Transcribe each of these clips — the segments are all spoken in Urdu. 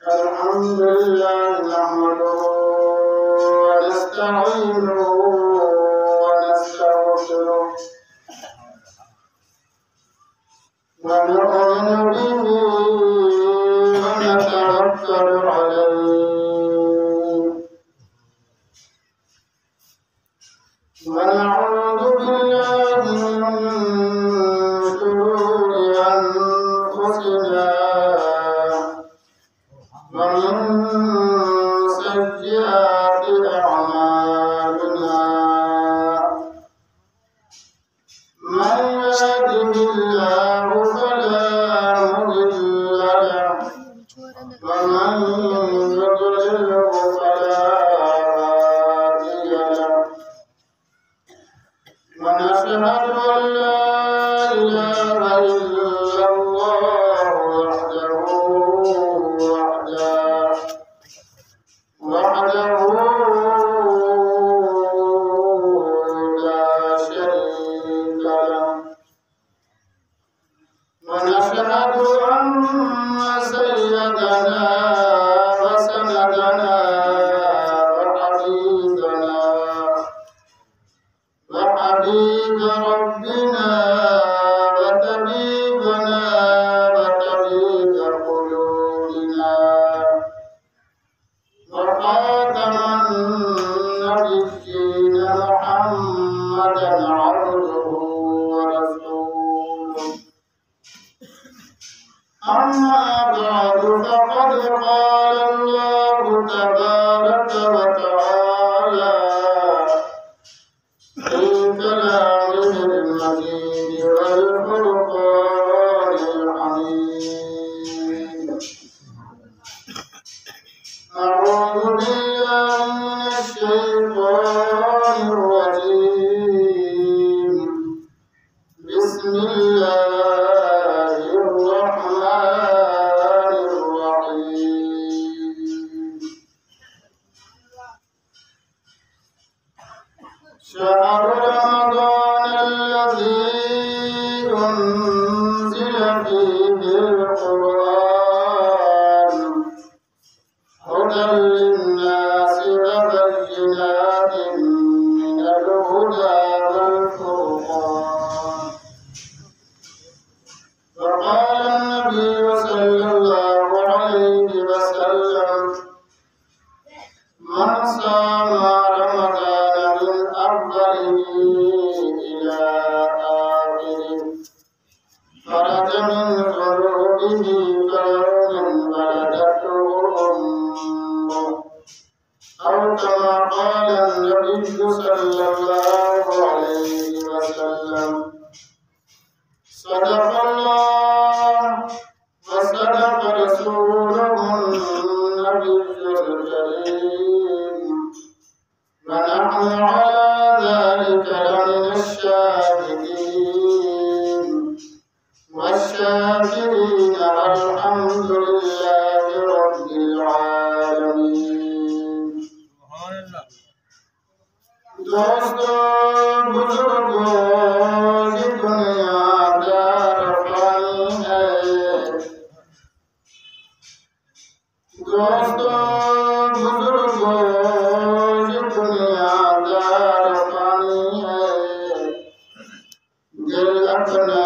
الحمد لله نحمده ونستعينه ونستغفره ونؤمن به ونتوكل عليه ونعوذ بالله من شرور أنفسنا ومن سيئات أعمالنا من يهده الله فلا مضل له ومن يضلله فلا هادي له ونشهد أن لا إله إلا الله وحده لا شريك له ونشهد أن سيدنا وسندنا وحبيب ربنا وطبيبنا وطبيب قلوبنا وخاتم النبيين محمدا عبده ورسوله أما بعد فقد قال الله تبارك وتعالى في كلامه المجيد والفرقان الحميد أعوذ بالله من الشيطان الرجيم بسم الله الرحمن الرحيم شهر رمضان الذي أنزل فيه القرآن هدى للناس وبينات من الهدى والفرقان وقال النبي صلى الله عليه وسلم من صام رمضان من أوله إلى آخره خرج من ذنوبه كيوم ولدته أمه أو كما قال النبي صلى الله عليه وسلم صدق الله وصدق رسوله النبي الكريم ونحن على ذلك لمن الشاهدين والشاكرين والحمد لله رب العالمين دوستوں بزرگوں یہ دنیا دار فانی ہے دوستوں بزرگوں یہ دنیا دار فانی ہے دل اپنا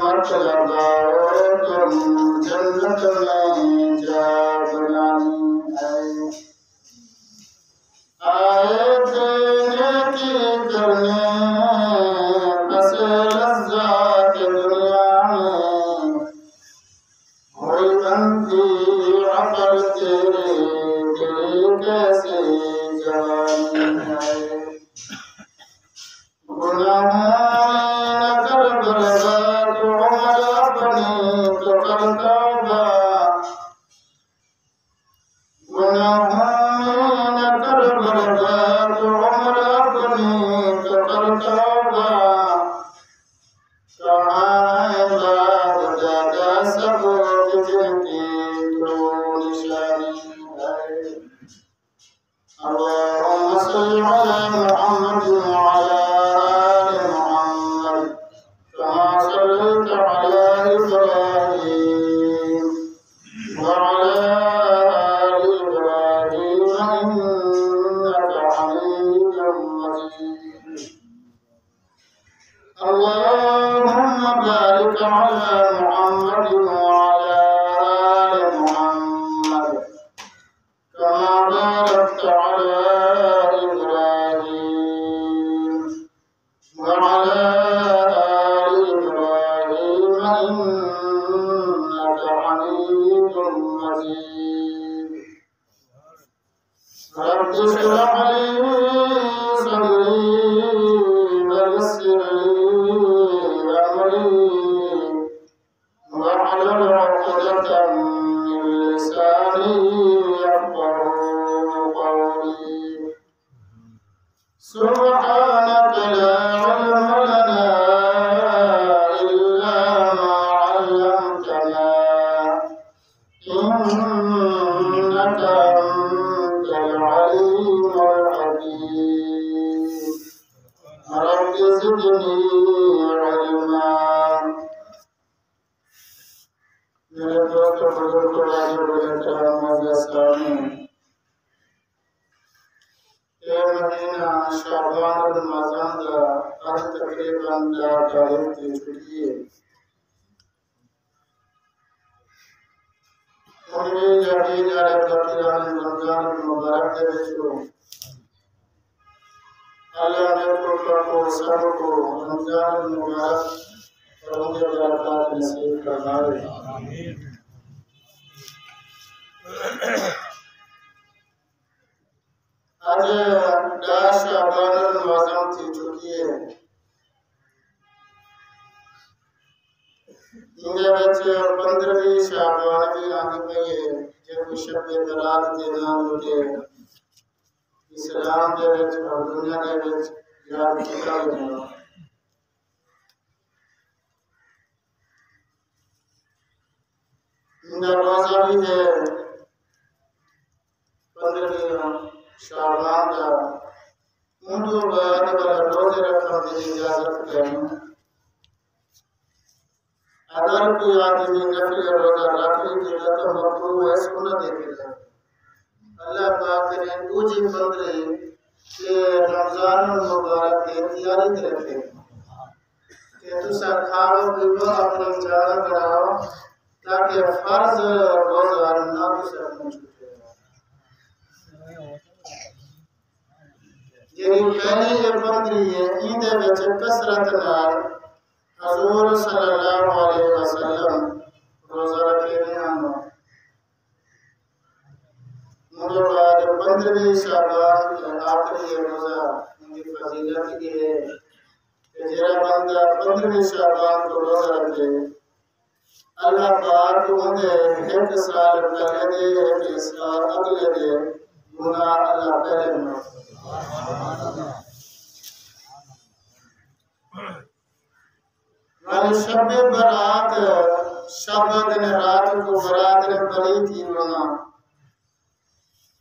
مت لگاؤ تم جنت میں جا بنانی ہے آئے تھے نیکی کرنے بس لذات دنیا میں ہوئی بندی عقل تیرے دل کیسے جوانی ہے گناہوں میں نہ کر برباد عمر اپنی تو کر توبہ گناہوں میں نہ کر برباد عمر اپنی تو کر توبہ کہاں ہے باب دادا سبوت جن کی تو نشانی ہے اللهم صل على محمد وعلى آل محمد كما صليت على إبراهيم محمد وعلى آل محمد كما باركت على إبراهيم وعلى آل إبراهيم إنك حميد مجيد رب اشرح لي صدري ويسر لي أمري واحلل عقدة من لساني يفقهوا قولي سبحانك لا علم لنا إلا ما علمتنا إنك أنت العليم الحكيم رب زدني علما میرے دوست بزرگ احترام السلام یہ مہینہ شعبان رمضان کا آج تقریباً 4 تاریخ کی چھٹی ہے امید جدید علیہ فقیران رمضان المبارک کے بچوں اللہ نے کو سب کو رمضان المبارک اور ان کے برکات نصیب فرمائے آمین آج 10 شعبان المعظم تھی چکی ہے انہیں بچے 15ویں شعبان بھی آنے پہ جب شب برات کے نام ہوتے اسلام دے وچ اور دنیا دے وچ یاد کیتا ہونا انہیں روزہ بھی ہے 15ویں شعبان کا اندو بعد والا روزے رکھنے کی اجازت کریں اگر کوئی آدمی نفل روزہ رکھنے کی تو مکروہ ہے سنت ہے اللہ پاک نے دوجی 15 کہ رمضان المبارک کی تیاری کرتے کہ تسا کھاؤ پیو اپنی جان بناؤ تاکہ فرض روزہ نہ تسا چھوٹے یعنی پہلی یہ 15 ہے عید وچ کثرت نال حضور صلی اللہ علیہ وسلم روزہ رکھے نہیں آنا مجھے بعد 15ویں شعبان کے آخری روزہ ان کی فضیلت یہ ہے کہ جرا بندہ 15ویں شعبان کو روزہ رکھے اللہ پاک انہیں 1 سال پہلے دے 1 سال اگلے دے گناہ اللہ پہلے معاف والی شب برات شب دن رات کو برات نے بڑی تھی ہونا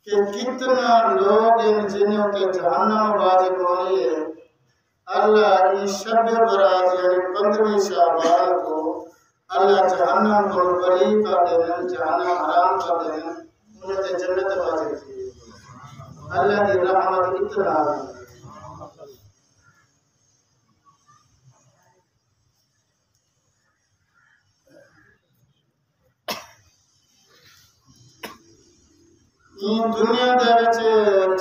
کہ کتنا لوگ ان جنوں کے جہنم واجب ہوئی ہے اللہ کی شب برات یعنی 15ویں شعبان کو اللہ جہنم کو بری کر دینا جہنم حرام کر دینا انہیں تے جنت واجب تھی اللہ کی رحمت اتنا ہے دنیا دے وچ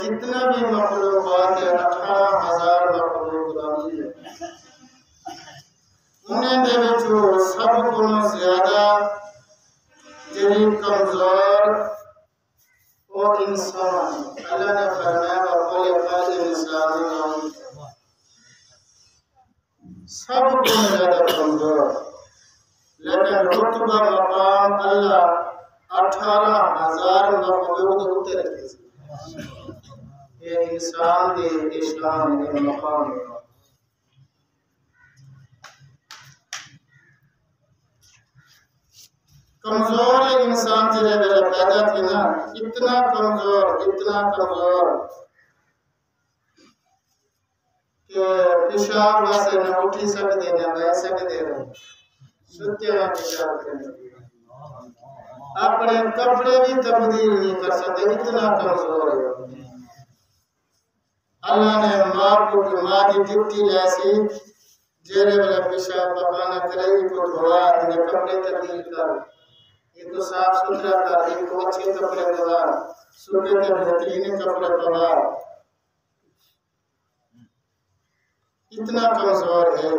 جتنا بھی مخلوقات ہے 18,000 مخلوقات ہے انہیں دے وچ سب کو زیادہ جڑی کمزور وہ انسان اللہ نے فرمایا وَخَلَقَ الْإِنسَانَ سب کو زیادہ کمزور لیکن رتبہ مقام اللہ 18,000 مخلوق ہوتے رہتے ہیں یہ انسان کے اسلام کے مقام ہے کمزور انسان جلے میرا پیدا تھی نا اتنا کمزور کہ پیشاب واسے نہ اٹھی سکتے نہ بیٹھ سکتے ستے وہاں پیشاب کرنے اپنے کپڑے بھی تبدیل نہیں کر سکتے اتنا کمزور ہے اللہ نے ماں کو ماں کی ڈیوٹی ایسی جیرے والا پیشاب پخانا کرے کو دھوا انہیں کپڑے تبدیل کر ایک کو صاف ستھرا کر ایک کو اچھے کپڑے دوا سوکھے کے بہترین کپڑے دوا اتنا کمزور ہے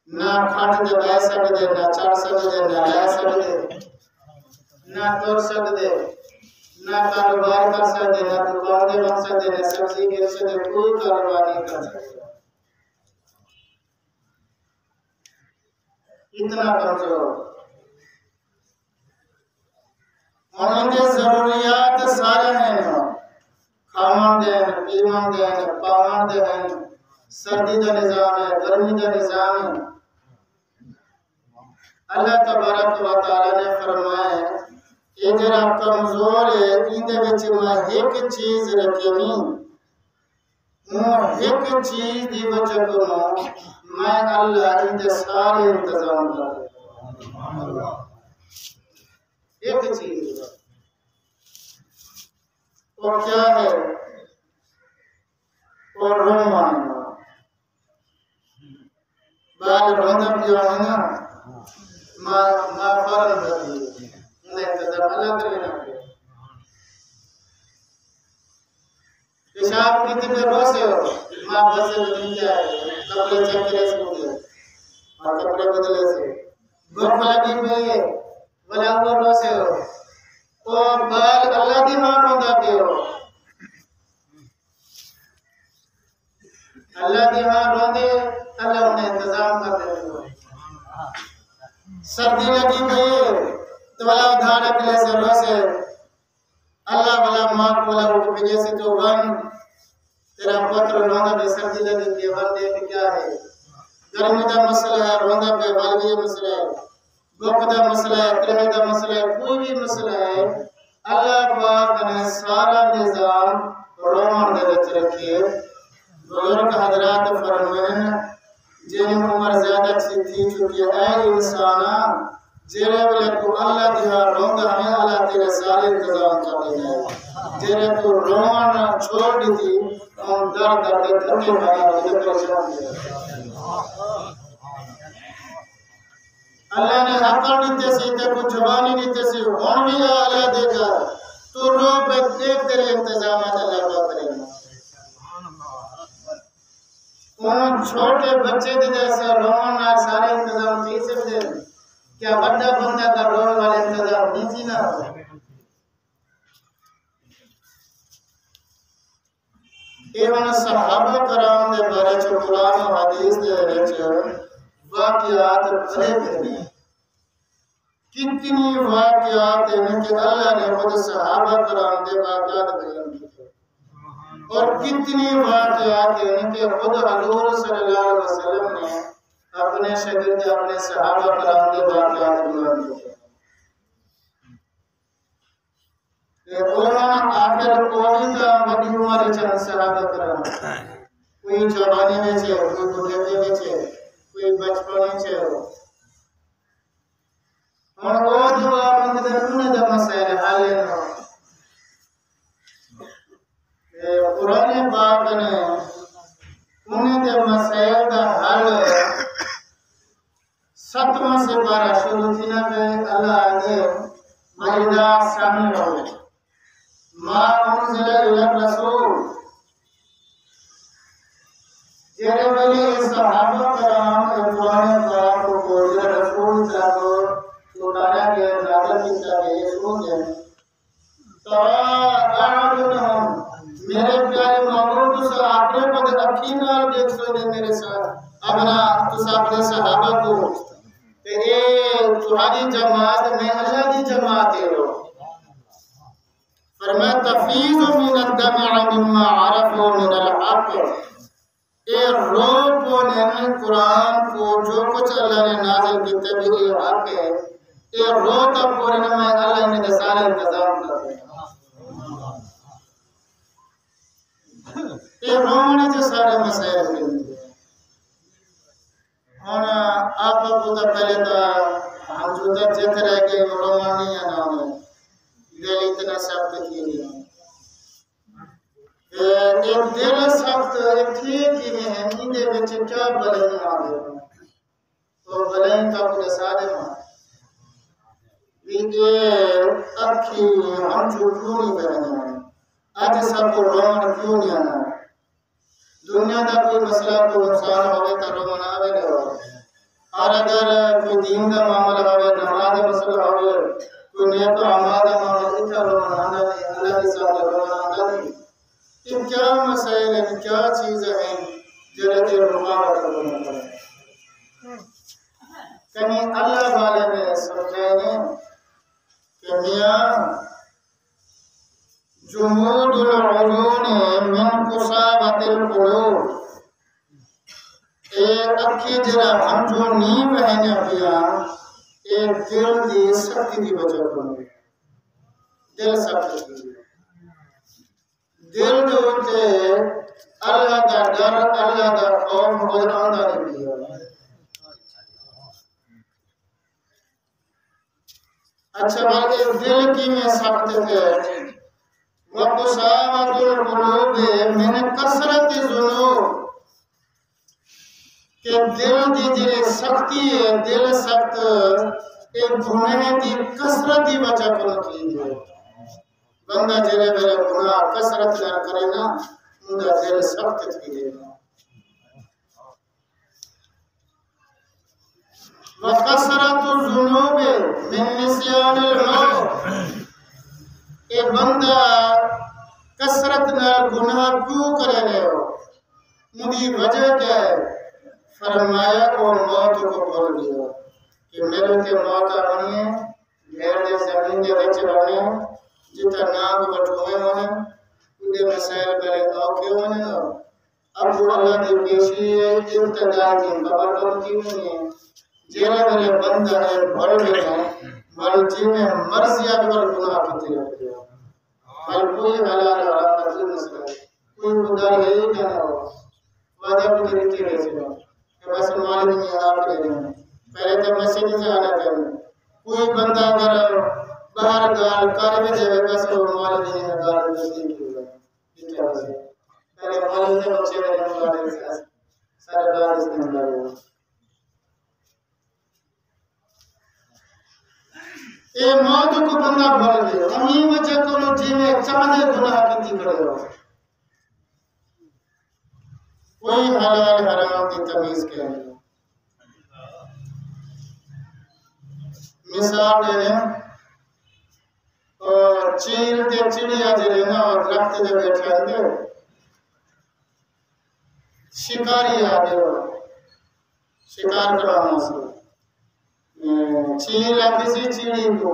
نہ کھٹ دے بہ سکدے نہ چڑھ سکدے نہ لے سکدے نہ ٹر سکدے نہ کاروبار کر سکدے نہ دکان دے بن سکدے نہ سبزی بیچ سکدے کوئی کاروبار نہیں کر سکدے اتنا کمزور انہوں کے ضروریات سارے ہیں کھاون دین پیون دین پاون دین سردی دا نظام ہے گرمی دا نظام ہے اللہ تبارک و تعالی نے فرمایا یہ جرا کمزور ہے اندے وچ میں ایک چیز رکھنی وہ ایک چیز دی وجہ تو میں اللہ اندے سارے انتظام کر ایک چیز اور کیا ہے اور رومان بال روندب جو ہے نا ما فارن رہی انہیں انتظام اللہ کرے نا پیشاب کتنے روسے ہو ماں بسے نہیں جائے کپڑے چیک کرے سکو دے اور کپڑے بدلے سے بھوک لگی پہ بلا وہ روسے ہو اور بال اللہ دی ماں روندا پہ ہو اللہ دی ماں روندے اللہ انہیں انتظام کر دے ہو سردی لگی پہ تو والا ادھار اکلے سے روسے اللہ والا ماں کو والا روک بھیجے سے تو ون تیرا پتر روندا پہ سردی لگی پہ ون دیکھ کیا ہے گرمی دا مسئلہ ہے روندا پہ والگی مسئلہ ہے گوپ دا مسئلہ ہے ترہ دا مسئلہ ہے کوئی بھی مسئلہ ہے اللہ پاک نے سارا نظام رومان دے وچ رکھے بزرگ حضرات فرمائیں جن عمر زیادہ تھی چکی ہے اے انسانا جیرے والے تو اللہ دیا روندا ہمیں اللہ تیرے سارے انتظام کر دے جائے جیرے تو رومان چھوڑ دی تھی اور در در دے دھکے بھائی مجھے پریشان دیا اللہ نے حقر دیتے سے تے کو جوانی دیتے سے ہون بھی اللہ دے گا تو رو پہ دیکھ تیرے انتظامات اللہ کا کرے گا ان چھوٹے بچے دے جیسے روان نہ سارے انتظام تھی سکتے ہیں کیا بڑا بندہ کا روان والے انتظام نہیں تھی نہ ایوان صحابہ کرام دے بارے چھو قرآن و حدیث دے چھو واقعات بھرے بھرے کتنی واقعات ہیں کہ اللہ نے خود صحابہ کرام دے واقعات بیان کیے اور کتنی واقعات ہیں کہ خود حضور صلی اللہ علیہ وسلم نے اپنے شاگرد اپنے صحابہ کرام دے واقعات بیان کیے قرآن آخر کوئی کا بڑی عمر چند صحابہ کرام کوئی جوانی میں چھے کوئی بڑھے میں چھے کوئی بچپنے چھے اور وہ دعا مندر انہیں دا مسائل حالے نو قرآن پاک نے انہیں دا مسائل دا حال ستمہ سے پارا شروع تھی نا کہ اللہ آگے مَإِذَا سَمِعُوا مَا أُنزِلَ إِلَى الرَّسُولِ جیرے ولی صحابہ کرام قرآن پاک کو بولے رسول صاحب سنایا کہ نازل کیا کہ یہ سن جائیں ترا اعینہم میرے پیارے محبوب تو آپ نے خود اکھینا دیکھ سونے میرے ساتھ ابنا تو اپنے صحابہ کو کہ اے تمہاری جماعت میں اللہ دی جماعت ہے فرمایا تفیض من الدمع مما عرفوا من الحق اے روح کو نعمت قرآن کو جو کچھ اللہ نے نازل کیتے بھی یہ حق ہے اے روح تب پورے نمائے اللہ نے سارے انتظام کر دیں اے روح نے جو سارے مسائل کر دیں اور آپ کو تو پہلے تو ہم جو تک جت رہ گئے رومانی یا نام ہے دل اتنا سخت کی گیا یہ دل سخت ٹھیک ہی ہے نیندے وچ کیا بلائیں آ گئے تو بلائیں کا پورے سارے ماں یہ اکھی ہم جو کیوں نہیں بہنے ہیں آج سب کو رومن کیوں نہیں آنا دنیا دا کوئی مسئلہ کوئی نقصان ہوئے تو رومن آوے لے ہو اور اگر کوئی دین دا معاملہ ہوئے نماز مسئلہ ہوئے کوئی نیک اعمال دا معاملہ اتنا رومن آنا نہیں اللہ کی ساتھ رومن آنا نہیں یہ کیا مسائل ہیں کیا چیزیں ہیں جلد رکاوٹ بنتا ہے کہیں اللہ والے نے سمجھائے کہ میاں جمود العیون من قصابت القلوب ایک اکھی جرا ہم جو نہیں بہنے پیا ایک دل دی سختی دی وجہ بنے دل سختی دی دل دوتے اللہ دا ڈر اللہ دا خوف قرآن دا دیا اچھا بلکہ دل کی میں سخت ہے وَقُسَامَةُ الْقُلُوبِ مِنْ کثرت ذنوب کہ دل دی جلے سختی ہے دل سخت ایک گناہ دی کثرت دی وجہ کرتی ہے بندہ جلے میرے گناہ کثرت نہ کرے نا اندہ دل سخت تھی دے وَقَسْرَةُ الذُّنُوبِ مِن نِسْيَانِ الْمَوْتِ اے بندہ کثرت نہ گناہ کیوں کرے رہے ہو مجھے وجہ کیا ہے فرمایا اور موت کو بول دیا کہ میرے کے موت آنی ہے گھر دے زمین دے وچ رہنے جتا ناگ بٹھوئے ہونے انہیں مسائل کرے آکے ہونے اب وہ اللہ دی پیشی ہے ابتداء کی خبر کرتی ہوئی ہے جیلے میرے بندہ ہے بڑھ گئے بڑھ جی میں مرضیات پر گناہ کتی رکھ دیا بل کوئی حلال حرام نظر مسئلہ کوئی خدا ہے کیا نہ ہو وعدہ کو دیتی رہے سے کہ بس مالک میں آپ لے رہے پہلے تو مسجد سے آنا کریں کوئی بندہ اگر باہر گال کر بھی دے بس وہ مالک میں گال نزدیک کی ہوگا اس طرح سے پہلے مالک سے بچے رہے گال سے سارے گال اس میں اندر ہوگا اے موت کو بندہ بھر دے امی وجہ کو جی میں چاہنے گناہ کتی کرے ہو کوئی حلال حرام کی تمیز کے نہیں مثال دے دیں اور چیل تے چڑیا دے لینا اور درخت دے بیٹھے آتے شکاری آتے ہو شکار کرانا سے چیل کسی چیڑی کو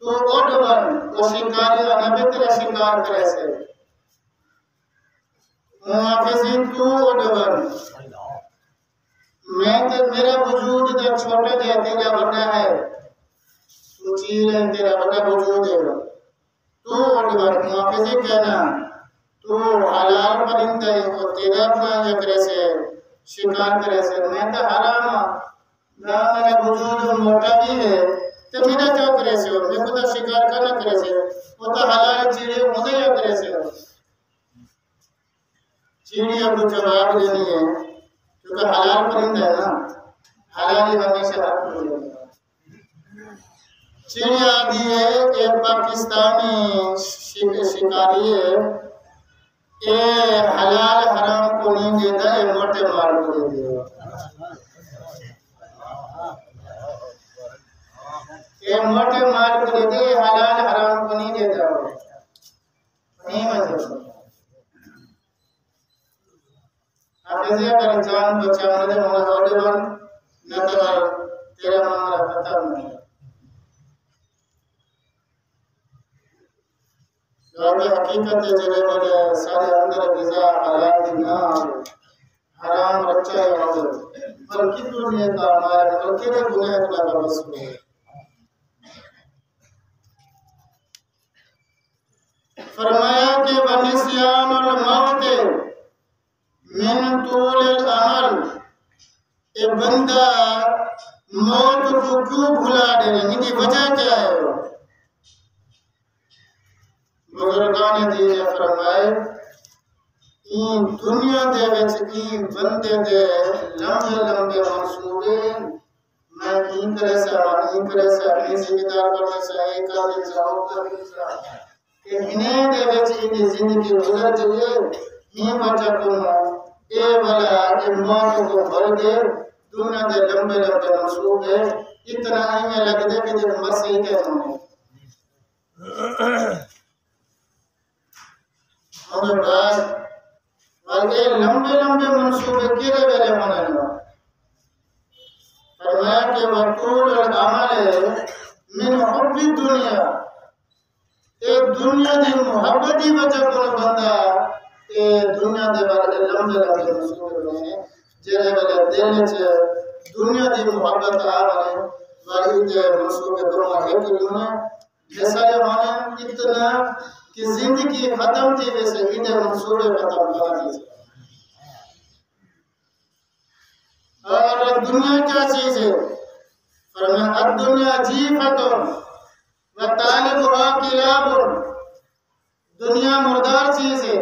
تو اٹھ بن تو شکاری آنا بہتر شکار کرے سے محافظی تو اٹھ بن میں تے میرا وجود دے چھوٹے دے تیرا بڑا ہے تو چیل ہے تیرا بڑا وجود ہے تو اٹھ بن محافظی کہنا تو حلال پرندہ ہے تو تیرا اپنا کرے سے شکار کرے سے میں تے حرام نہ میرا وجود موٹا بھی ہے تو میرا کیا کرے سے ہو میں خدا شکار کرنا کرے سے وہ تو حلال چیڑے مجھے یا کرے سے ہو چیڑی اب جواب دینی ہے کیونکہ حلال پرندہ ہے نا حلالی ہمیشہ حق ہو جائے چیڑی آدھی ہے ایک پاکستانی شکاری ہے یہ حلال حرام کو نہیں دیتا ہے موٹے مال کو دے دیا یہ موٹے مال کو دیتے ہیں حلال حرام کو نہیں دیتا ہو نہیں مطلب حافظی اگر جان بچانے دے مولا ہوڑے بن نہ تو تیرا معاملہ ختم نہیں جواب حقیقت جلے بڑے سارے اندر غذا حلال دی نہ حرام رچا ہے پر کتنی نیت آمائے پر کتنے گناہ اطلاع بس ہوئے فرمایا کہ ونسیان الموت من طول العمل اے بندہ موت کو کیوں بھلا دینے ان کی وجہ کیا ہے بزرگان دین فرمائے این دنیا دے وچ این بندے دے لمبے لمبے منصوبے میں این کرے سا این ذمہ دار کرنے سا ایک آدھے جاؤ کرنے سا کہ انہیں دے وچ این زندگی گزر جائے این بچہ کنو اے والا اے موت کو بھر دے دنیا دے لمبے لمبے منصوبے اتنا ہی لگ دے کہ جب مسیح کے ہوں مگر بعد بلکہ لمبے لمبے منصوبے کیرے ویلے ہونے لگا فرمایا کہ وقول العمل من حب الدنیا اے دنیا دی محبتی وجہ کون بندہ اے دنیا دے والے لمبے لمبے منصوبے بنے جیرے والے دل چ دنیا دی محبت آ بنے والی دے منصوبے دونوں ایک دنیا جیسا یہ ہونے اتنا کہ زندگی ختم تھی ویسے ہی منصوبے ختم کر دیے اور دنیا کیا چیز ہے فرمایا الدنیا جیفت و طالبها کلاب دنیا مردار چیز ہے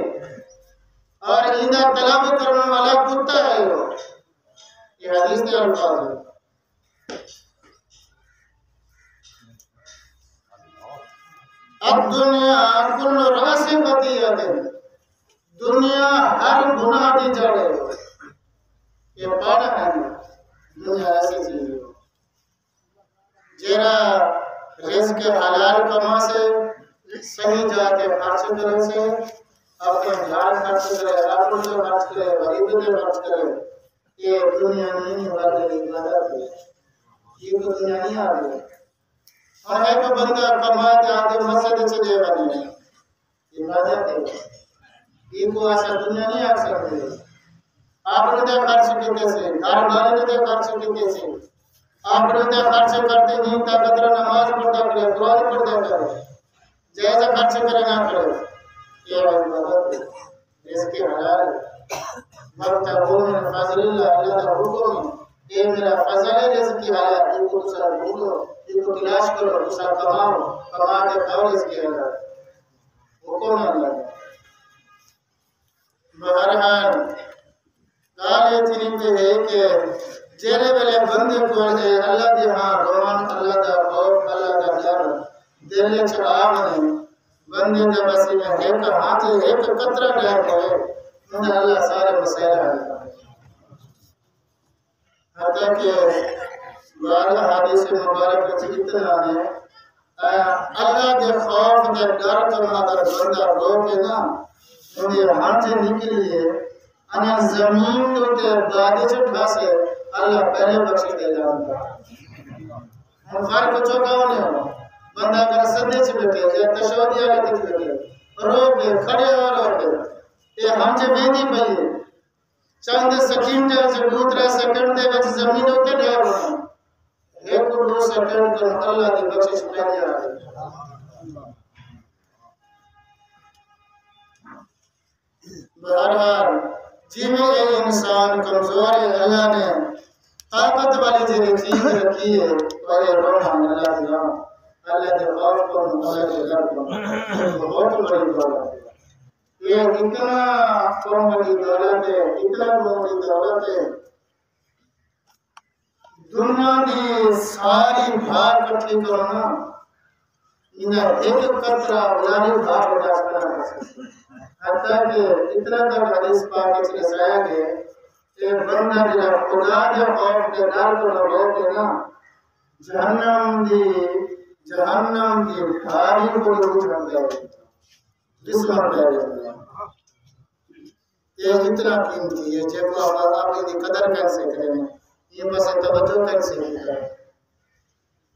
اور ایندہ طلب کرنے والا کتا ہے یہ حدیث کے الفاظ ہے الدنیا کل راس خطیئت دنیا ہر گناہ کی جڑ ہے یہ پڑھا ہے دنیا ایسی چیز ہے جیرا رزق حلال کما سے صحیح جا کے خرچ کرے سے اپنے جان خرچ کرے اپنے جو خرچ کرے غریب جو خرچ کرے یہ دنیا نہیں والے عبادت ہے یہ تو دنیا نہیں آ رہی اور ایک بندہ کمائے کے آتے مسجد چلے بنے عبادت ہے یہ کو ایسا دنیا نہیں آ سکتے آپ نے خرچ کیتے سے گھر والے نے خرچ کیتے سے آپ نے خرچ کرتے نہیں تا قدر نماز پڑھتا کرے قرآن پڑھتا کرے جیسا خرچ کرے نہ کرے یہ عبادت ہے اس کے حلال ہے وَابْتَغُوا مِنْ فَضْلِ اللَّهِ اللہ کا حکم یہ میرا فضل ہے رزق کی حلال یہ کو دوسرا ڈھونڈو یہ کو تلاش کرو دوسرا کماؤ کما کے کھاؤ اس کے حلال حکم ہے اللہ بہرحال کالے تھی پہ ہے کہ جیرے ویلے بندے کو اللہ دی ہاں روان اللہ دا خوف اللہ دا ڈر دل چ آونے بندے دے بسی میں ایک ہاتھ ایک قطرہ ڈر ہے انہیں اللہ سارے مسائل حل کرے حتیٰ کہ بارہ حدیث مبارک اتنا ہے اللہ دے خوف دے ڈر کرنا اگر بندہ روکے نا انہیں ہاتھ نکلیے انہیں زمین تو تے دادے چھٹا سے اللہ پہلے بخش دے جانتا ہم فرق چوکا ہونے ہو بندہ اگر صدے سے بیٹھے یا تشہدی آلے تک بیٹھے روکے کھڑے اور یہ ہم جو بیدی پہلے چند سکینڈ سے دوترے سیکنڈ دے وچ زمین ہوتے ڈھیر ہونا ایک دو سیکنڈ کر اللہ دی بخشش پہلے آ گئی بہرحال جی میں یہ انسان کمزور ہے اللہ نے طاقت والی جگہ چیز رکھی ہے اور یہ رونا اللہ دیا اللہ دے خوف کو اللہ کے گھر کو بہت بڑی دولت ہے یہ اتنا بڑی دولت ہے اتنا بڑی دولت ہے دنیا کی ساری بھار کٹھی کرنا انہیں ایک قطرہ بلانی بھار بتا سکتا ہے حتیٰ کہ اتنا تک حدیث پاک اس کے سایہ گئے کہ بندہ جنہ خدا دے خوف کے ڈر کو لوگ کے نا جہنم دی بھاری کو لوگ چھڑ گئے جسم پہ یہ اتنا قیمتی ہے جب آپ کی قدر کیسے کریں یہ بس توجہ کیسے کریں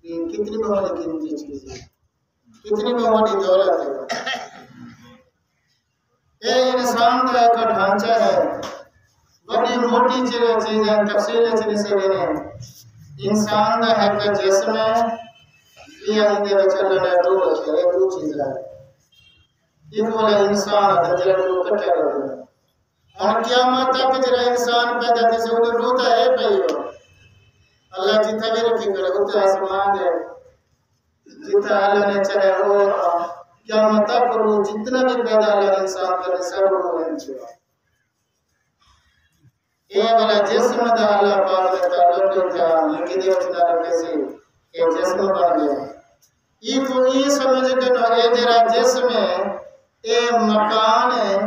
یہ کتنی بہت قیمتی چیز ہے کتنی بہت دولت ہے یہ انسان کا ایک ڈھانچہ ہے بڑی موٹی چیزیں تفصیل سے لینے انسان کا ایک جسم ہے یہ اندے چلنے دو چیز ہے یہ والا انسان درجہ دو کٹے رہتے ہیں اور قیامت تک جڑا انسان پیدا تھی سے وہ روتا ہے پئی ہو اللہ جتنا بھی رکھی کرے اتنا آسمان ہے جتنا اللہ نے چاہے وہ قیامت تک رو جتنا بھی پیدا اللہ انسان کرے سب رو انشاءاللہ اے والا جسم دا اللہ پاک نے تعلق کیا لکھی دے اچھنا رکھے سی اے جسم بن گیا یہ کو یہ سمجھ کے نو اے جرا جسم ہے اے مکان ہے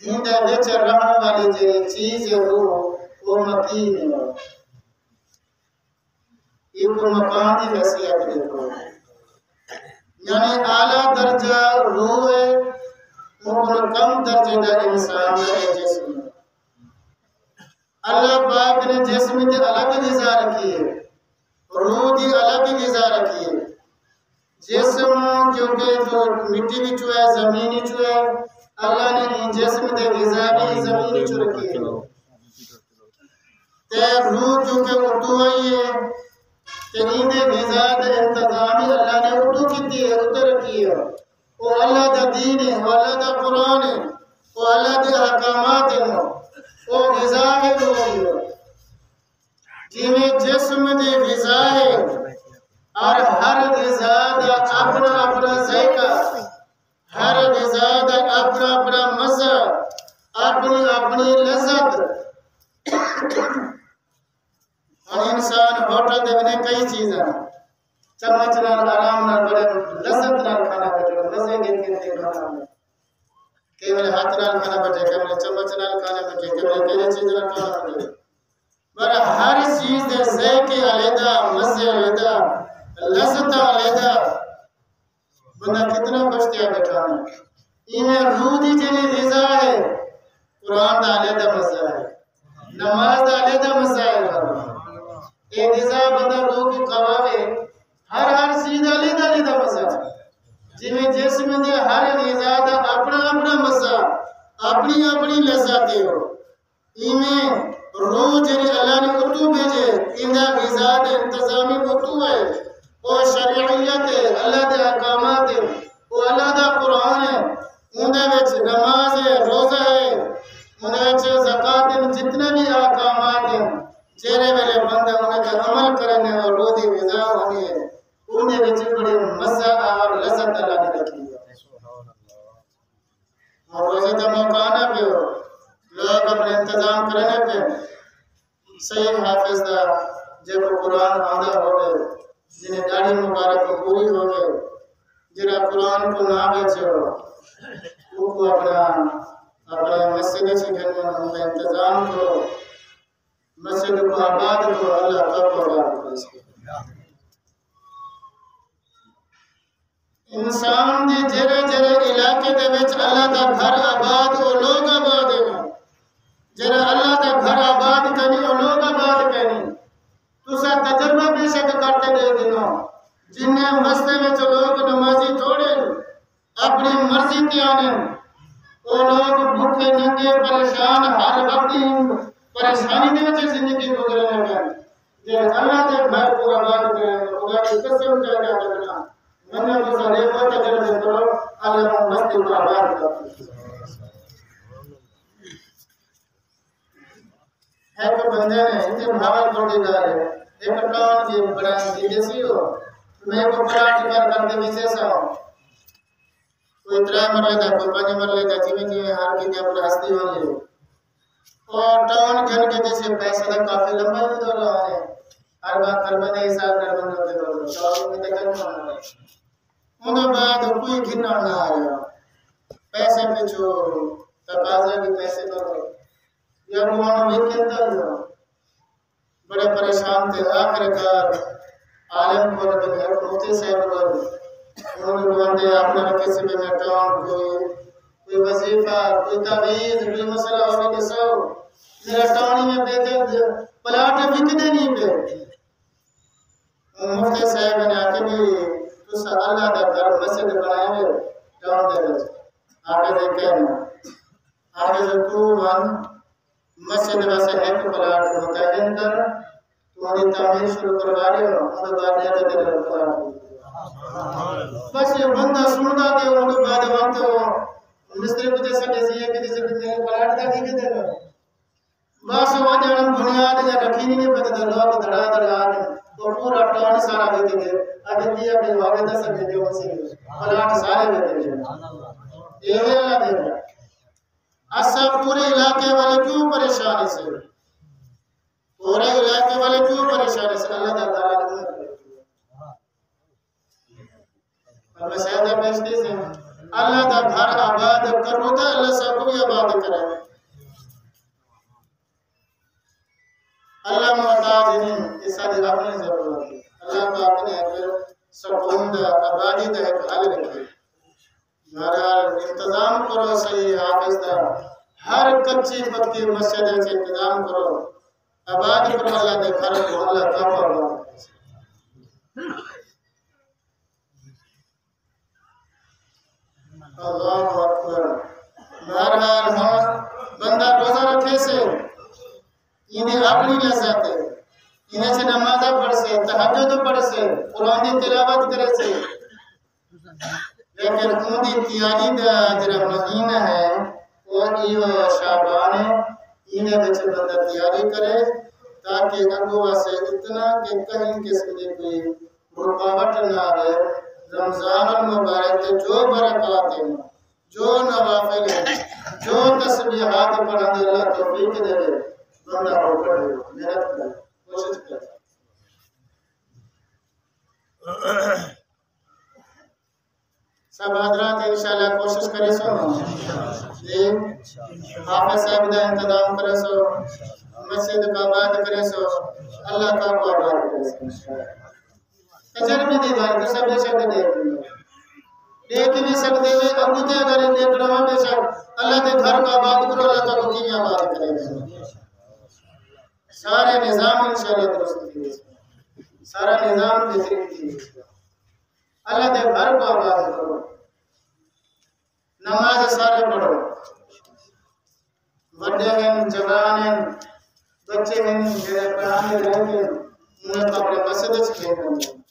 ہندے وچ رہن والی جی چیز ہے وہ مکین ہے یہ کو مکان کی حیثیت دیکھو یعنی اعلیٰ درجہ روح ہے اور کم درجے دا انسان ہے جسم ہے اللہ پاک نے جسم دی الگ غذا رکھی ہے روح دی الگ غذا رکھی ہے جسم کیونکہ جو مٹی بھی ہے زمینی ہے اللہ نے جسم دے غذا بھی زمینی رکھی ہے تے روح کیونکہ اردو آئی ہے تے دے غذا دے انتظامی اللہ نے اردو کی ہے ادھر رکھی ہے وہ اللہ دا دین ہے وہ اللہ دا قرآن ہے وہ اللہ دے احکامات ہیں وہ غذا ہے روحی جی میں جسم دے غذا ہے اور ہر غذا دا اپنا اپنا ذائقہ ہر غذا دا اپنا اپنا مزہ اپنی اپنی لذت اور انسان ہوٹل دے بنے کئی چیزیں چمچ نال آرام نال بڑے لذت نال کھانا بیٹھے مزے گن کے کھانا کہ میرے ہاتھ نال کھانا بیٹھے کہ میرے چمچ نال کھانا بیٹھے کہ میرے کئی چیز نال کھانا بیٹھے پر ہر چیز دے ذائقے علیحدہ مزے علیحدہ لذت علیحدہ بندہ کتنا خوشتیا بیٹھا ہے انہیں روح دی جنی غذا ہے قرآن دا علیحدہ مزہ ہے نماز دا علیحدہ مزہ ہے یہ غذا بندہ روح کی قواوے ہر چیز علیحدہ علیحدہ مزہ ہے جنہیں جسم دے ہر غذا دا اپنا اپنا مزہ اپنی اپنی لذت ہو انہیں روح جنی اللہ نے اردو بھیجے انہیں غذا دے انتظامی اردو ہے وہ شریعیت ہے اللہ دے احکامات ہے وہ اللہ دا قرآن ہے انہیں وچ نماز ہے روزہ ہے انہیں وچ زکاة ہے جتنے بھی احکامات ہیں چہرے والے بندے انہیں کے عمل کرنے اور روح دی غذا ہونی ہے انہیں وچ بڑے مزہ اور لذت اللہ نے رکھی ہے اور روزہ دا موقع نہ پہ ہو لوگ اپنے انتظام کرنے پہ صحیح حافظ دا جب قرآن آدھا ہو گئے جنہیں داڑھی مبارک پوری ہو گئے جنہیں قرآن کو نہ بیچے ہو وہ کو اپنا مسجد سے گھرنے میں انتظام کرو مسجد کو آباد کرو اللہ کب آباد کرو اس کو انسان دے جرے جرے علاقے دے وچ اللہ دا گھر آباد ہو لوگ آباد ہو جرے اللہ دا گھر آباد کرنی ہو لوگ آباد کرنی تو سا تجربہ بے شک کرتے دے دنوں جنہیں مسجد میں لوگ نمازی توڑے اپنی مرضی تے آنے وہ لوگ بھوکے ننگے پریشان ہر وقت پریشانی دے وچ زندگی گزرنے گئے جے اللہ دے گھر کو آباد کرے خدا کی قسم کہہ کے کرنا میں نے تو سارے کو تجربہ کرو اللہ مسجد کو آباد کرے ہے کہ بندے نے اتنے بھاول کوٹی جا رہے ایک ٹاؤن کی بران کی جیسی ہو میں کو پراٹھ کر کے ویسے سا کوئی 3 مر لیتا کوئی 5 مر لیتا جیویں ہر کی اپنا ہستی ہو گئی اور ٹاؤن گھر کے جیسے پیسے کا کافی لمبا بھی دور رہا ہے ہر بات ہر بندے حساب کر بندے ہوتے دور ٹاؤن میں تک کرنا ہے ان بعد کوئی گھنا نہ آیا پیسے پہ جو تقاضے بھی پیسے کرو یا مولانا بھی کہتا ہے بڑے پریشان تھے آخرکار عالم کو رکھے گھر موتی صاحب کو انہوں نے بولتے اپنے کسی بھی میٹاؤن کوئی وظیفہ کوئی تعویذ کوئی مسئلہ ہونے کے سو میرا ٹاؤنی میں بیتے پلاٹ بکتے نہیں پہ مفتی صاحب نے آکے بھی تو اللہ دا گھر مسجد بنائے ہوئے ٹاؤن دے گئے آگے دیکھے ہیں آگے جو تو ون مسجد ویسے ایک پلاٹ متعین کر تمہاری تعمیر شروع کروا رہے ہو انہوں بعد یہ تو تیرے پلاٹ بس یہ بندہ سنتا کہ انہوں بعد وقت ہو مستری کو جیسا کیسی ہے کہ جیسے کہ پلاٹ کا نہیں کہتے ہیں بس وہ جنم بنیاد یا رکھی نہیں پتہ لوگ دھڑا دھڑا تو پورا ٹاؤن سارا دیتے گئے اگر یہ اپنے واقع دس سکتے جو سے پلاٹ سارے دیتے گئے یہ اللہ دے رہا اصل پورے علاقے والے کیوں پریشانی سے پورے علاقے والے کیوں پریشان ہے اللہ کا گھر آدمی اور مسیدہ بیچتے سے اللہ کا گھر آباد کرو تھا اللہ سب کو بھی آباد کرے اللہ محتاج نہیں اس ساتھ اپنی ضرورت ہے اللہ کو اپنے پھر سکون دا آبادی دا ایک حل رکھے بہرحال انتظام کرو صحیح حافظ دا ہر کچی پکی مسجد سے انتظام کرو آباد کرو اللہ دے گھر کو اللہ تعالیٰ آباد اللہ اکبر بہرحال ہم بندہ روزہ رکھے سے انہیں اپنی لذت ہے انہیں سے نمازہ پڑھ سے تہجد پڑھ سے قرآن تلاوت کرے سے لیکن ان دی تیاری دا جرا مہینہ ہے وہ ایو شعبان ہے انہیں بچے بندہ تیاری کرے تاکہ اگوا سے اتنا کہ کہیں کسی دے کوئی رکاوٹ نہ رہے رمضان المبارک کے جو برکات ہیں جو نوافل ہیں جو تسبیحات پڑھنے اللہ توفیق دے دے بندہ ہو پڑھے محنت کرے کوشش کرے سب حضرات انشاءاللہ کوشش کرے سو جی حافظ صاحب دا انتظام کرے سو مسجد کا آباد کرے سو اللہ کا آباد کرے سو تجربی دی بات کر سب بے شک دیکھ بھی سکتے ہیں اگوتے اگر دیکھ رہا بے شک اللہ کے گھر کا آباد کرو اللہ کا کی آباد کرے گا سارے نظام انشاءاللہ درست کیے سارا نظام بہترین کیے اللہ کے گھر کو آباد کرو نماز سارے پڑھو بڑے ہیں جوان ہیں بچے ہیں میرے پڑھانے رہ کے انہیں تو اپنے مسجد سے کھیلیں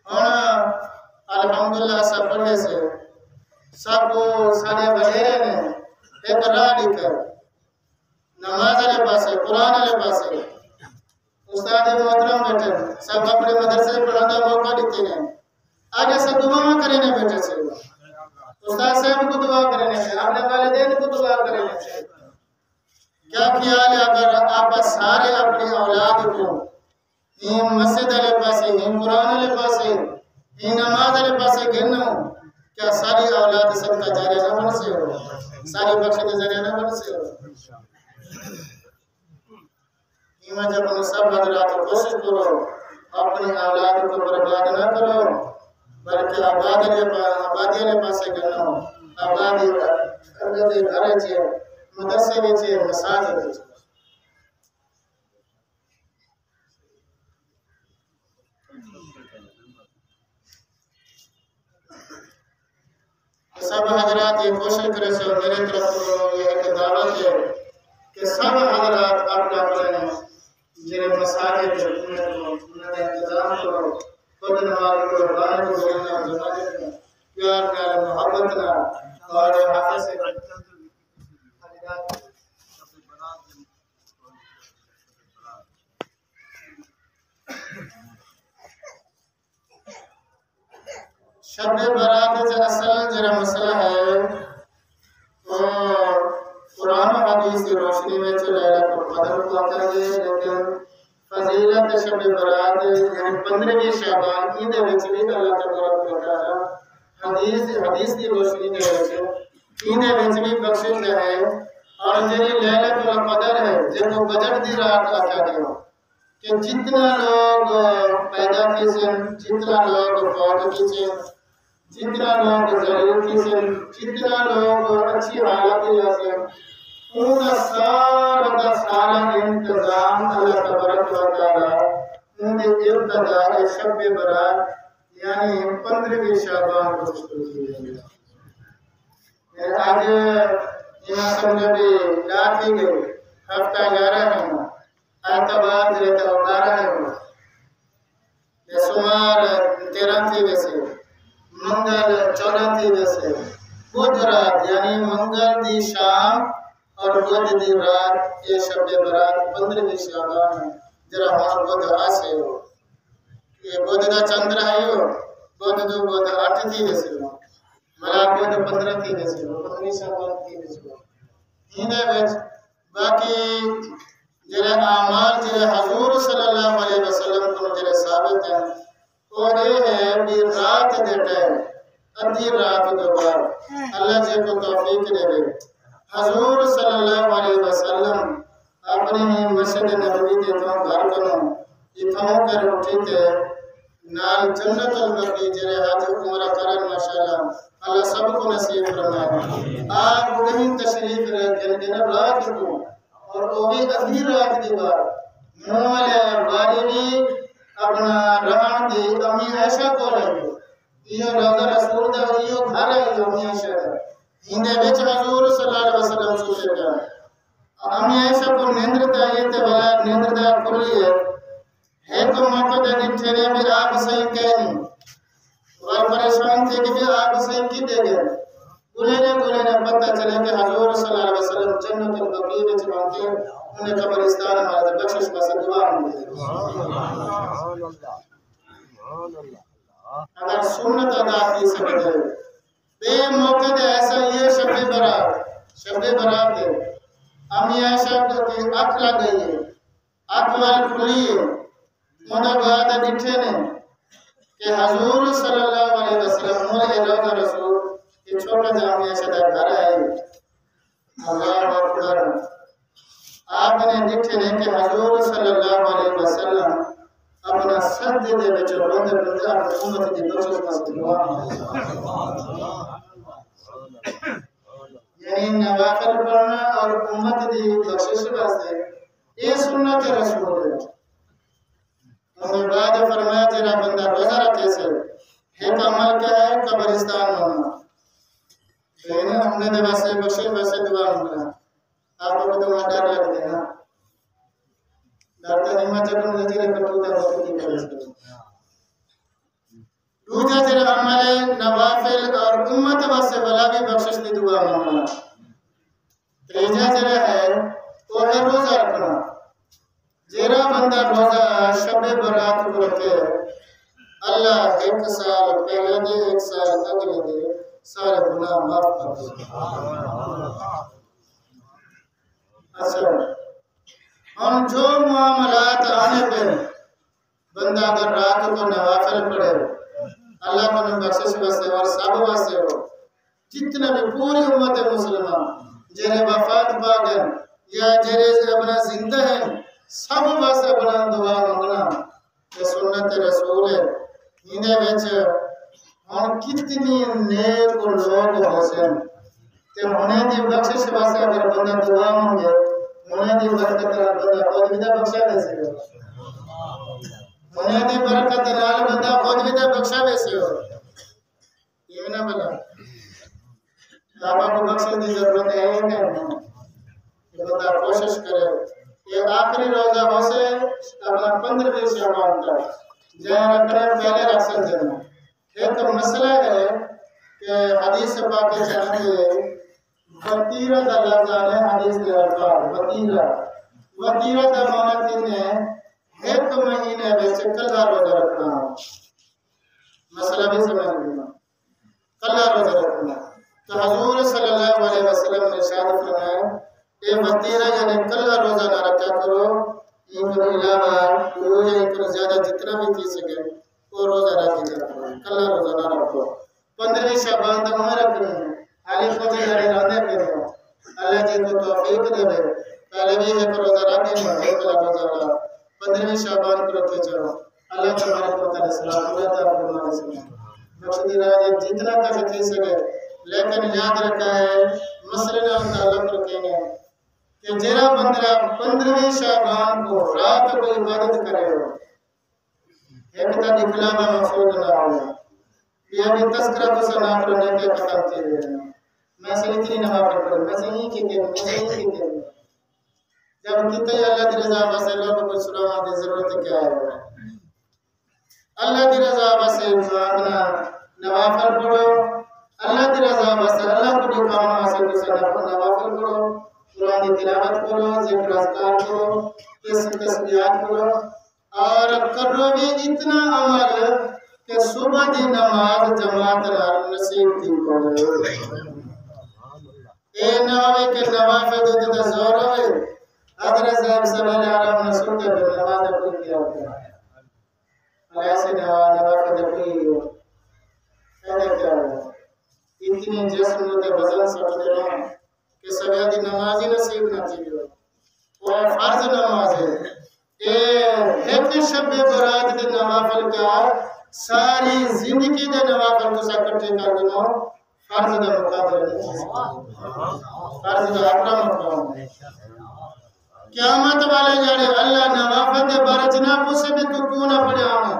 اور الحمدللہ سب پڑھنے سے سب کو سارے بڑھے نے ایک راہ لکھر نماز علیہ پاسے قرآن علیہ پاسے استاد محترم بیٹھے سب اپنے مدرسے پڑھانا موقع دیتے ہیں آگے سے دعا کرنے بیٹھے سے استاد صاحب کو دعا کرنے سے اپنے والدین کو دعا کرنے سے کیا خیال ہے اگر آپ سارے اپنی اولاد کو این مسجد علیہ پاسے این قرآن علیہ پاسے این نماز علیہ پاسے گرنا کیا ساری اولاد صدقہ جاریہ نہ بن سے ہو ساری بخشت ذریعہ نہ بن سے ہو ایمان جب انہیں سب حضرات کوشش کرو اپنی اولاد کو برباد نہ کرو بلکہ آبادی علیہ پاسے گرنا آبادی کرنے گھرے چھے مدرسے بھی چھے مساجد بھی چھے سب حضرات یہ کوشش کرے سے میرے طرف یہ ایک دعوت ہے کہ سب حضرات اپنا اپنے جنہیں مساجد انہیں انتظام کرو خود نماز کو ربان کو بولنا جماعت میں پیار پیار محبت نہ اور حافظ سے شب برات سے اصل جرا مسئلہ ہے اور قرآن و حدیث کی روشنی میں چلیلہ قدر کو کر دے لیکن فضیلت شب برات یعنی 15ویں شعبان کی دے وچ بھی اللہ تبارک و تعالی حدیث کی روشنی دے وچ کی دے وچ بھی بخشش ہے اور جڑی لیلۃ القدر ہے جن کو بجٹ دی رات آکھیا گیا کہ جتنا لوگ پیدا کیے جتنا لوگ فوت کیے جتنا لوگ ضرور کیے جتنا لوگ اچھی حالت میں ان سارا انتظام اللہ تبارک و تعالی ان ابتداء شب برات یعنی 15ویں شعبان کو شروع کیا آج یہاں سمجھو بھی رات ہی گئی ہفتہ 11 ہے اعتبار دیتا 12 ہے سمار 13 تھی ویسے منگل 14 تھی ویسے بدھ رات یعنی منگل دی شام اور بدھ دی رات یہ شب برات 15ویں شعبان ہے جرا ہمارا بدھ آسے ہو یہ بدھ دا چندر ہے ہو بدھ دو بدھ 8 تھی ویسے ہو ملا بدھ 15 تھی ویسے ہو 15 شعبان تھی ویسے ہو ہینے ویچ باقی جڑے اعمال جڑے حضور صلی اللہ علیہ وسلم کو جڑے ثابت ہیں اور یہ ہے بھی رات دے ٹائم ادھی رات دے بعد اللہ جی کو توفیق دے دے حضور صلی اللہ علیہ وسلم اپنی مسجد نبوی دے تو گھر کنوں اتھوں کر اٹھی تے نال جنت البقیع جڑے حج عمرہ کرن ماشاءاللہ اللہ سب کو نصیب فرمائے آپ بڑی تشریف رکھیں جناب رات کو اور وہ بھی ادھی رات کی بات مولا والدی اپنا رہن دی امی عائشہ کو رہی یہ روزہ رسول دا یہ گھر ہے امی عائشہ دا ہندے وچ حضور صلی اللہ علیہ وسلم سوچے گا امی عائشہ کو نیندر دا یہ تے بلا نیندر دا کلی ہے ایک موقع دے نٹھے نے بھی آپ صحیح کہنی اور پریشان تھے کہ بھی آپ صحیح کی دے گئے گلے نے پتہ چلے کہ حضور صلی اللہ علیہ وسلم جنت البقیع وچ مانتے انہیں قبرستان ہمارے بخشش کا سے دعا ملے اگر سنت ادا کی سکتے بے موقع دے ایسا یہ شب برات ہے امی عائشہ کی آنکھ لگ گئی ہے آنکھ وال کھلی ہے مدہ بعد ڈٹھے نے کہ حضور صلی اللہ علیہ وسلم مولے روضہ رسول یہ چھوٹا جامی عائشہ دا گھر ہے اللہ اکبر آپ نے ڈٹھے نے کہ حضور صلی اللہ علیہ وسلم اپنا سجدے دے وچ روندے روندے اپنی امت دی بخشش واسطے دعا یعنی نوافل پڑھنا اور امت دی بخشش واسطے یہ سنت رسول ہے اور بعد فرمایا جرا بندہ روزہ رکھے سے ایک عمل کیا ہے قبرستان ہونا لیکن ہم نے ویسے بخشش ویسے دعا مانگنا آپ کو تو ڈر لگتے ہیں نا ڈرتا نہیں میں جب مجھے کٹو تے وقت کی کرے دوجا جڑا عمل نوافل اور امت واسطے بلا بھی بخشش دی دعا مانگنا تیجا جڑا ہے وہ ہے روزہ رکھنا جیرا بندہ روزہ شب برات کو رکھے اللہ ایک سال پہلے دے ایک سال اگلے دے سارے گناہ معاف کر دے اچھا ہم جو معاملات آنے پہ بندہ اگر رات کو نوافل پڑھے اللہ کو بخشش واسطے اور سب واسطے ہو جتنا بھی پوری امت مسلمان جنہیں وفات پا گئے یا جنہیں اپنا زندہ ہیں سب واسطے اپنا دعا مانگنا کہ سنت رسول ہے انہیں وچ ہم کتنی نیک لوگ حسین کہ انہیں دی بخشش واسطے اگر بندہ دعا مانگے انہیں دی برکت بندہ خود بھی بخشا ویسے ہو انہیں دی برکت نال بندہ خود بھی بخشا ویسے ہو یہ نہ بلا آپ کو بخشش دی ضرورت ہے کہ بندہ کوشش کرے یہ آخری روزہ ہو سے اپنا 15 شعبان کا جہاں رکھنے پہلے رکھ سکتے ہیں ایک مسئلہ ہے کہ حدیث پاک چاہتے وطیرہ دا لفظ آنے حدیث کے الفاظ وطیرہ دا معنی تینے ایک مہینے ویچے کلہ روزہ رکھنا مسئلہ بھی سمجھ لینا کلہ روزہ رکھنا تو حضور صلی اللہ علیہ وسلم نے ارشاد فرمایا اے وطیرہ یعنی کلہ روزہ نہ رکھا کرو ان کے علاوہ روزہ ایک زیادہ جتنا بھی کی سکے وہ روزہ رکھی جاتا ہے کلہ روزہ نہ رکھو 15 شعبان تک ہمیں رکھنے ہیں حالی خود جاری رانے پہ ہو اللہ جی کو توفیق دے دے پہلے بھی ایک روزہ رکھیں گے ایک روزہ رکھا 15 شعبان کو رکھے چاہو اللہ تبارک و تعالی صلاح اللہ تعالی فرمانے سے مقصد راجے جتنا تک کی سکے لیکن یاد رکھا ہے مسئلہ تعلق رکھیں گے کہ جیرا بندہ 15 شعبان کو رات کو عبادت کرے ہو ایک تا نکلانا مقصود نہ ہو یہ بھی تذکرہ تو سنا پڑھنے کے ختم تھی رہے میں سے اتنی نماز پڑھوں میں سے ہی کی جب کتے اللہ کی رضا بس لوگوں کو سنانا دی ضرورت کیا ہے اللہ کی رضا بس مانگنا نوافل پڑھو اللہ کی رضا بس اللہ کو جو کام حاصل کر نوافل پڑھو قرآن کی تلاوت کرو ذکر اذکار کرو تسبیحات کرو اور کرو بھی اتنا عمل کہ صبح دی نماز جماعت نصیب تھی کرو اے نوے کے نوافل دو تو زور ہوئے حضرت صاحب صلی اللہ علیہ وسلم نے سنتے پہ نماز پڑھ کیا ہوتا ہے ایسے نوافل پڑھی ہو پہلے کیا ہوا اتنی جسم ہوتے بدن سکتے ہیں کہ سبھی دی نمازی نصیب نہ چاہیے وہ فرض نماز ہے ایک شب برات دی نوافل کیا ساری زندگی دے نوافل کو سکتے کر دنو فرض دا مقابل فرض دا اپنا مقابل قیامت والے جاڑے اللہ نوافل دے بارے جنا پوسے بھی تو کیوں نہ پڑے آنا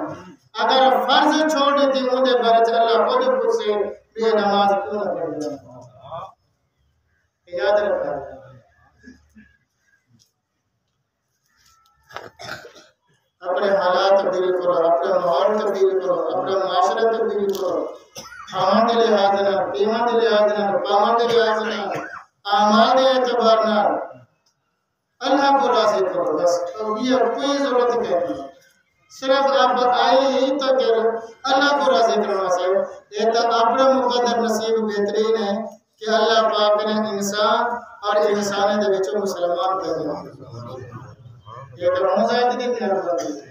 اگر فرض چھوڑ دیتی ہوں دے بارے اللہ خود پوسے بھی نماز کیوں نہ پڑے یاد رکھا اپنے حالات تبدیل کرو اپنے ماحول تبدیل کرو اپنے معاشرہ تبدیل کرو کھانا دے لحاظ نہ پیما دے لحاظ نہ پاما دے لحاظ نہ اعمال دے اعتبار نہ اللہ کو راضی کرو بس یہ کوئی ضرورت نہیں صرف آپ آئے ہی تو کہ اللہ کو راضی کرنا سے یہ تو اپنا مقدر نصیب بہترین ہے کہ اللہ پاک نے انسان اور انسان دے وچوں مسلمان کر دیا یہ تو مزاج دی نعمت ہے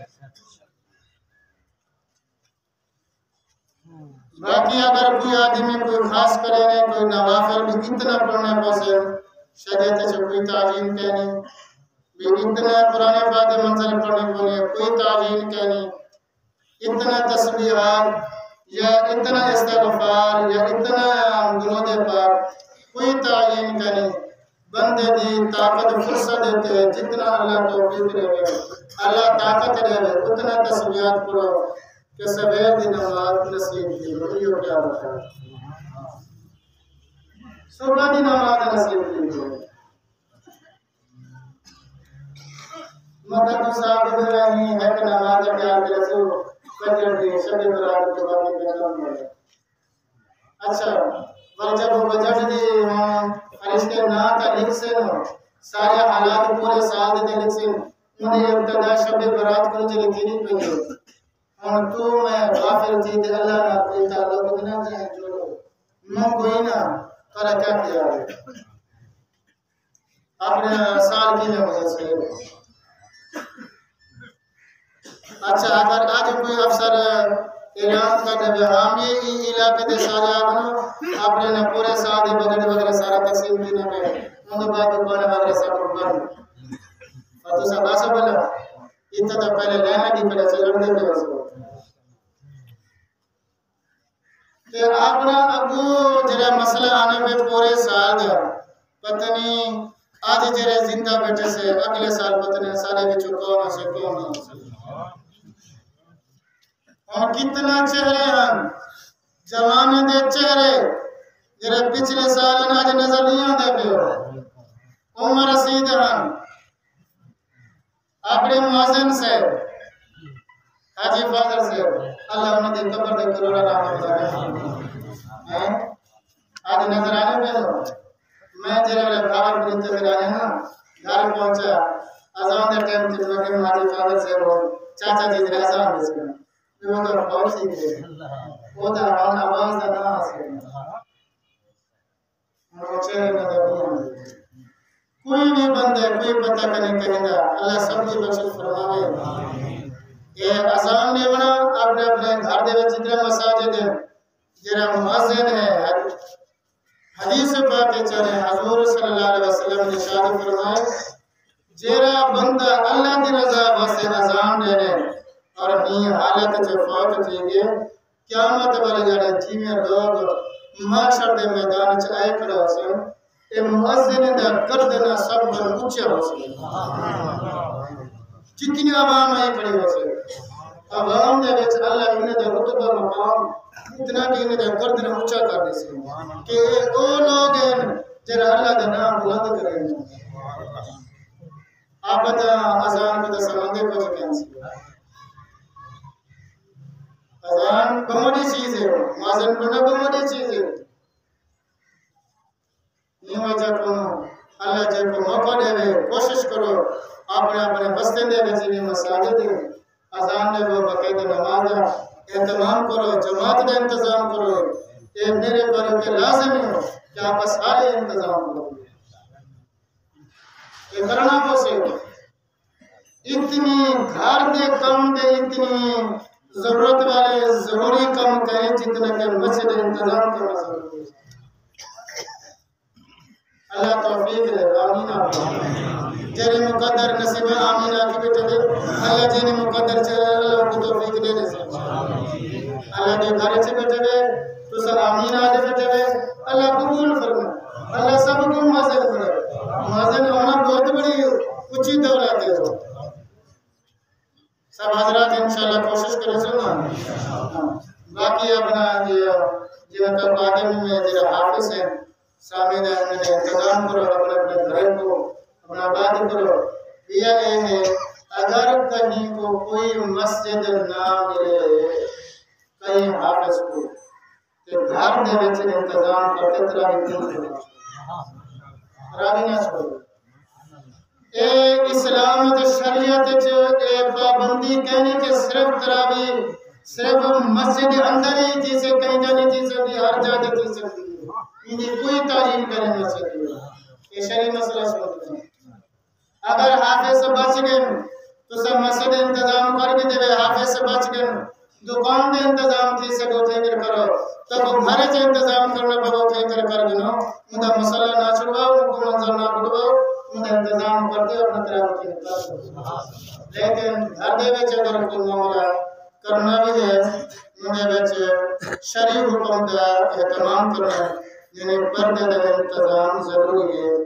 باقی اگر کوئی آدمی کوئی خاص کرے نہیں کوئی نوافل بھی اتنا پڑھنے پاسے شریعت سے کوئی تعظیم کہنی بھی اتنا پرانے باتیں منزل پڑھنے کو نہیں کوئی تعظیم کہنی اتنا تسبیحات یا اتنا استغفار یا اتنا درود پاک کوئی تعظیم کہنی بندے دی طاقت فرصت دیتے ہیں جتنا اللہ توفیق دے اللہ طاقت دے اتنا تسبیحات پڑھو کہ سبیر دی نماز نصیب کی وہی کیا ہوتا ہے صبح دی نماز نصیب کی مدد صاحب دے رہی ہے کہ نماز کیا کہ رسول فجر دی شب برات کے بعد پیغام ہے اچھا اور جب وہ بجٹ دی فرشتے نا کا لکھ سے نو سارے حالات پورے سال دے لکھ سے انہیں ابتدا شب برات کو جو لکھی نہیں پہنگے اور تو میں غافل تھی دے اللہ نہ کوئی تعلق نہ جائے جوڑو میں کوئی نہ کرا کیا کیا ہے اپنے سال کی میں وجہ سے اچھا اگر آج کوئی افسر اعلان کر دے ہم یہ علاقے دے سارے آبنو اپنے نے پورے سال دے بغیر وغیرہ سارا تقسیم کی نہ میں ان دو بات دکانے وغیرہ سب بند اور تو سب آسا بلا اتنا تو پہلے لینا دی پہلے سے لڑ دے دے اس کو کہ اپنا ابو جرے مسئلہ آنے پہ پورے سال دیا پتنی آج جرے زندہ بیٹھے سے اگلے سال پتنی سارے بچوں کون سے کون اور کتنا چہرے ہم جوانے دے چہرے جرے پچھلے سال آج نظر نہیں آدھے پہ ہو عمر رسید ہم اپنے موازن سے حاجی فاضل سے اللہ انہیں دے قبر دے کروڑا رحمت ہے آج نظر آنے پہ ہو میں جرے بھاور پر انتظر آنے نا گھر پہنچا ازان دے ٹیم تھی جو کہ حاجی فاضل سے وہ چاچا جی جرے ازان دے سکنے وہ تو بہت سی دے وہ تو ہمارا آواز دا نہ آسکے مروچے نظر نہیں آنے کوئی بھی بندے کوئی پتہ کرنے کہیں گا اللہ سب کی بخشش فرماوے یہ آسان نہیں بنا اپنے اپنے گھر دے وچ جتنے مساجد ہیں جرا مؤذن ہے حدیث پاک چلے حضور صلی اللہ علیہ وسلم نے ارشاد فرمایا جرا بندہ اللہ دی رضا واسطے اذان دے رہے اور اپنی حالت جو فوت تھی گئے قیامت والے جڑے جیویں لوگ محشر دے میدان وچ آئے کھڑے ہو سن اے مؤذن دا گردن سب پر اونچا ہو سن جتنی عوام آئے کھڑے ہو سن عوام دے وچ اللہ انہیں دا رتبہ مقام اتنا کہ انہیں دا گردن اونچا کر دے سن کہ او لوگ ہیں جڑا اللہ دا نام بلند کریں آپ دا اذان کو دا سمندے کو کہیں سی اذان بہت چیز ہے مؤذن بنا بہت چیز ہے یہ وجہ کو اللہ جب کو موقع دے کوشش کرو اپنے اپنے بستے دے جنہیں مساجد دے اذان دے وہ باقاعدہ نماز اہتمام کرو جماعت کا انتظام کرو یہ میرے پر کہ لازم ہے کہ آپ سارے انتظام کرو ضرورت والے ضروری کام کریں جتنا کہ مسجد انتظام کرنا ضروری ہے. اللہ توفیق دے. آمین. جنہیں مقدر نصیب آمین آکی بیٹھے دے اللہ جنہیں مقدر چاہے اللہ کو توفیق دے دے سے اللہ دے گھر سے بیٹھے دے تو سب آمین آدھے بیٹھے دے اللہ قبول فرما. اللہ سب کو معزن کرے. معزن ہونا بہت بڑی اچھی دولت ہے. سب حضرات انشاءاللہ کوشش کریں سننا. باقی اپنا جنہوں کا قادم میں جنہوں حافظ ہیں سامین ہے انہیں انتظام کرو اپنے اپنے گھر کو اپنا آباد کرو. یہ ہے اگر کہیں کو کوئی مسجد نہ ملے کہیں حافظ کو تو گھر دے وچ انتظام کرتے تراویح کرو. تراویح نہ چھوڑو. اے اسلام تے شریعت اے پابندی کہنے کہ صرف تراویح صرف مسجد اندر ہی تھی سے کہیں جانی تھی سکتی ہر جگہ تھی سکتی انہیں کوئی تعلیم کرنے نہ سکتی. یہ شریع مسئلہ سمجھتے ہیں. اگر حافظ سے بچ گئے تو سب مسجد انتظام کر کے دے حافظ سے بچ گئے دکان دے انتظام تھی سے گو تھے کر کرو تب گھر سے انتظام کرنا پڑو تھے کر گنو مدہ مسئلہ نہ چھڑواؤ ان کو منظر نہ بڑھواؤ مدہ انتظام کرتے اپنا طرح کی انتظام. لیکن گھر دے بیچے اگر کوئی معاملہ کرنا بھی ہے مدہ بیچے شریع حکم دا احتمام کرنا جنہیں پردے دا انتظام ضروری ہے.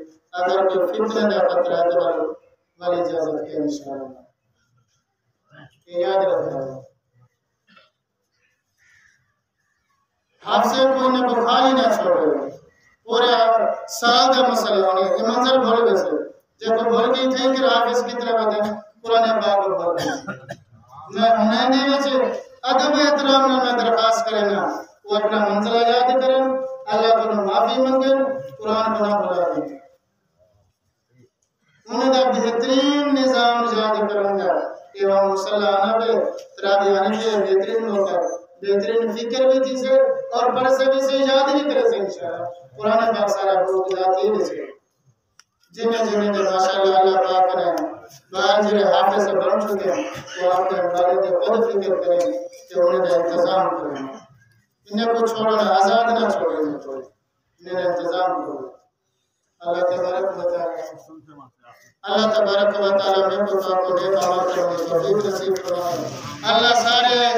اگر کوئی فتنہ دا خطرہ ہے تو والی اجازت کے انشاءاللہ. یہ یاد رکھنا ہے. آپ سے کوئی نہ کوئی خالی نہ چھوڑے. پورے سال دا مسئلہ ہونے یہ منظر بھول گئے سے جب کو بھول گئی تھے کہ حافظ کی طرح بات ہے قرآن پاک کو بھول گئے. میں نے ویسے ادب احترام میں درخواست کرنا وہ اپنا منزلہ یاد کریں اللہ کو معافی منگیں قرآن کو نہ بھلا دیں. انہیں دا بہترین نظام یاد کروں گا کہ وہ مسلح آنا پہ تراویح آنے کے بہترین ہوگا بہترین فکر بھی تھی سے اور برسے بھی سے یاد نہیں کرے سے انشاءاللہ. قرآن پاک سارا بہت ذاتی ہے سے جنہیں جنہیں جو ماشاءاللہ اللہ پاک نے باہر جنہیں حافظ سے بڑھ چکے ہیں وہ آپ کے والد خود فکر کریں کہ انہیں دا انتظام کریں. انہیں کو چھوڑنا آزاد نہ چھوڑیں انہیں انتظام کریں. اللہ تبارک و تعالی اللہ تبارک و تعالی میں کو نیک عمل کرنے کی توفیق نصیب فرمائے. اللہ سارے